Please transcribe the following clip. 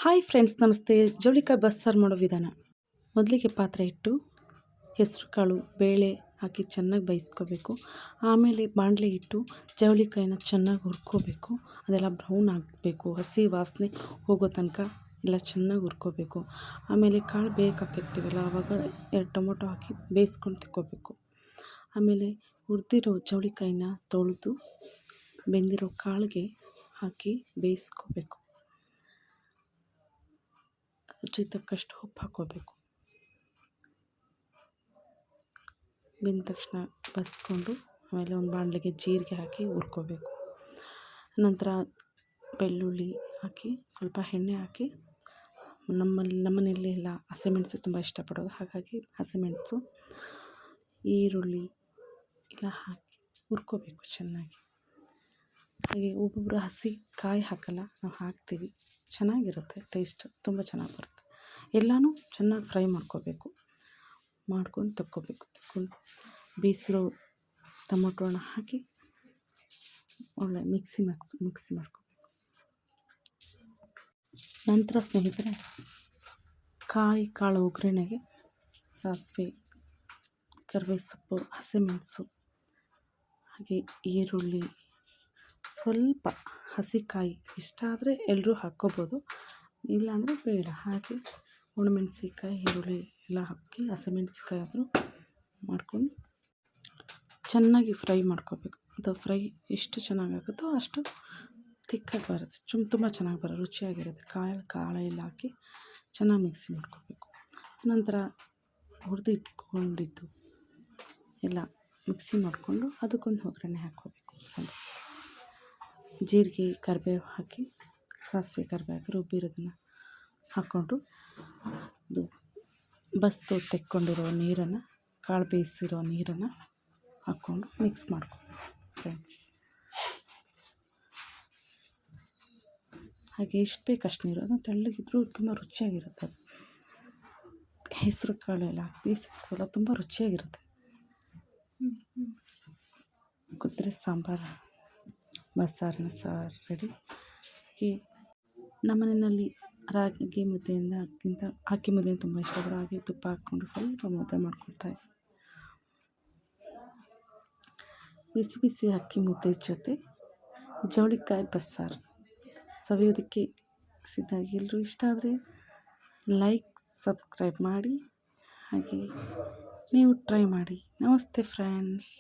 Hi friends, ನಮಸ್ತೆ. ಜವಳಿಕಾಯಿ ಬಸ್ಸಾರು ಮಾಡೋ ವಿಧಾನ. ಮೊದಲಿಗೆ ಪಾತ್ರೆ ಇಟ್ಟು ಹೆಸರು ಕಾಳು ಬೇಳೆ ಹಾಕಿ ಚೆನ್ನಾಗಿ ಬೇಯಿಸ್ಕೋಬೇಕು. ಆಮೇಲೆ ಬಾಣಲೆ ಇಟ್ಟು ಜವಳಿಕಾಯಿನ ಚೆನ್ನಾಗಿ ಹುರ್ಕೋಬೇಕು. ಅದೆಲ್ಲ ಬ್ರೌನ್ ಆಗಬೇಕು, ಹಸಿ ವಾಸನೆ ಹೋಗೋ ತನಕ ಎಲ್ಲ ಚೆನ್ನಾಗಿ ಹುರ್ಕೋಬೇಕು. ಆಮೇಲೆ ಕಾಳು ಬೇಯಕ್ಕೆ ಆವಾಗ 2 ಟೊಮೊಟೊ ಹಾಕಿ ಬೇಯಿಸ್ಕೊಂಡು ತಿಕ್ಕೋಬೇಕು. ಆಮೇಲೆ ಹುರಿದಿರೋ ಜವಳಿಕಾಯಿನ ತೊಳೆದು ಬೆಂದಿರೋ ಕಾಳಿಗೆ ಹಾಕಿ ಬೇಯಿಸ್ಕೋಬೇಕು. ರುಚಿಗೆ ತಕ್ಕಷ್ಟು ಉಪ್ಪು ಹಾಕ್ಕೋಬೇಕು. ಬೆಂದ ತಕ್ಷಣ ಬಸ್ಕೊಂಡು ಆಮೇಲೆ ಒಂದು ಬಾಣಲೆಗೆ ಜೀರಿಗೆ ಹಾಕಿ ಹುರ್ಕೋಬೇಕು. ನಂತರ ಬೆಳ್ಳುಳ್ಳಿ ಹಾಕಿ ಸ್ವಲ್ಪ ಎಣ್ಣೆ ಹಾಕಿ ನಮ್ಮನೆಯಲ್ಲಿ ಎಲ್ಲ ಹಸಿಮೆಣಸು ತುಂಬ ಇಷ್ಟಪಡೋದು, ಹಾಗಾಗಿ ಹಸಿಮೆಣಸು ಈರುಳ್ಳಿ ಎಲ್ಲ ಹಾಕಿ ಹುರ್ಕೋಬೇಕು ಚೆನ್ನಾಗಿ. ಹಾಗೆ ಒಬ್ಬೊಬ್ಬರು ಹಸಿ ಕಾಯಿ ಹಾಕಲ್ಲ, ನಾವು ಹಾಕ್ತೀವಿ. ಚೆನ್ನಾಗಿರುತ್ತೆ, ಟೇಸ್ಟ್ ತುಂಬ ಚೆನ್ನಾಗಿ ಬರುತ್ತೆ. ಎಲ್ಲನೂ ಚೆನ್ನಾಗಿ ಫ್ರೈ ಮಾಡ್ಕೊಂಡು ತಕ್ಕೋಬೇಕು. ಬೇಯಿಸಿರೋ ಟೊಮೊಟೊ ಹಣ್ಣು ಹಾಕಿ ಒಳ್ಳೆ ಮಿಕ್ಸಿ ಮಾಡ್ಕೋಬೇಕು. ನಂತರ ಸ್ನೇಹಿತರೆ, ಕಾಳು ಒಗ್ಗರಣೆಗೆ ಸಾಸಿವೆ, ಕರಿಬೇವು ಸೊಪ್ಪು, ಹಸಿಮೆಣಸು ಹಾಗೆ ಈರುಳ್ಳಿ, ಸ್ವಲ್ಪ ಹಸಿಕಾಯಿ ಇಷ್ಟ ಆದರೆ ಎಲ್ಲರೂ ಹಾಕ್ಕೋಬೋದು, ಇಲ್ಲಾಂದರೆ ಬೇಡ. ಹಾಗೆ ಒಣಮೆಣಸಿನ್ಕಾಯಿ, ಈರುಳ್ಳಿ ಎಲ್ಲ ಹಾಕಿ ಹಸಿಮೆಣಸಿನ್ಕಾಯಿ ಆದರೂ ಮಾಡ್ಕೊಂಡು ಚೆನ್ನಾಗಿ ಫ್ರೈ ಮಾಡ್ಕೋಬೇಕು. ಅದು ಫ್ರೈ ಎಷ್ಟು ಚೆನ್ನಾಗಾಗುತ್ತೋ ಅಷ್ಟು ತಿಕ್ಕಾಗಿ ಬರುತ್ತೆ, ತುಂಬ ಚೆನ್ನಾಗಿ ಬರೋದು, ರುಚಿಯಾಗಿರುತ್ತೆ. ಕಾಳೆಲ್ಲ ಹಾಕಿ ಚೆನ್ನಾಗಿ ಮಿಕ್ಸಿ ಮಾಡ್ಕೋಬೇಕು. ನಂತರ ಹುರಿದಿಟ್ಕೊಂಡಿದ್ದು ಎಲ್ಲ ಮಿಕ್ಸಿ ಮಾಡಿಕೊಂಡು ಅದಕ್ಕೊಂದು ಒಗ್ಗರಣೆ ಹಾಕ್ಕೋಬೇಕು. ಜೀರಿಗೆ, ಕರಿಬೇವು ಹಾಕಿ, ಸಾಸಿವೆ ಕರಿಬೇವು ಹಾಕಿ ರುಬ್ಬಿರೋದನ್ನು ಹಾಕ್ಕೊಂಡು ಇದು ಬಸ್ದು ತೆಕ್ಕೊಂಡಿರೋ ನೀರನ್ನು, ಕಾಳು ಬೇಯಿಸಿರೋ ನೀರನ್ನು ಹಾಕ್ಕೊಂಡು ಮಿಕ್ಸ್ ಮಾಡ್ಕೋಬೇಕು ಫ್ರೆಂಡ್ಸ್. ಹಾಗೆ ಎಷ್ಟು ಬೇಕು ಅಷ್ಟು ನೀರು, ಅದು ತೆಳ್ಳಗಿದ್ರೂ ತುಂಬ ರುಚಿಯಾಗಿರುತ್ತೆ. ಅದು ಹೆಸರು ಕಾಳು ಎಲ್ಲ ಬೇಯಿಸಿದ್ವಲ್ಲ, ತುಂಬ ರುಚಿಯಾಗಿರುತ್ತೆ. ಕುದ್ರೆ ಸಾಂಬಾರು ಬಸ್ಸಾರಿನ ಸಾರು ರೆಡಿ. ಈ ನಮ್ಮನೆಯಲ್ಲಿ ರಾಗಿ ಮುದ್ದೆಗಿಂತ ಅಕ್ಕಿ ಮುದ್ದೆ ತುಂಬ ಇಷ್ಟಪಡೋ, ಹಾಗೆ ತುಪ್ಪ ಹಾಕ್ಕೊಂಡು ಸ್ವಲ್ಪ ಮುದ್ದೆ ಮಾಡ್ಕೊಳ್ತಾರೆ. ಬಿಸಿ ಬಿಸಿ ಅಕ್ಕಿ ಮುದ್ದೆ ಜೊತೆ ಜವಳಿಕಾಯಿ ಬಸ್ಸಾರು ಸವಿಯೋದಕ್ಕೆ ಸಿದ್ಧ. ಎಲ್ಲರೂ ಇಷ್ಟ ಆದರೆ ಲೈಕ್, ಸಬ್ಸ್ಕ್ರೈಬ್ ಮಾಡಿ, ಹಾಗೆ ನೀವು ಟ್ರೈ ಮಾಡಿ. ನಮಸ್ತೆ ಫ್ರೆಂಡ್ಸ್.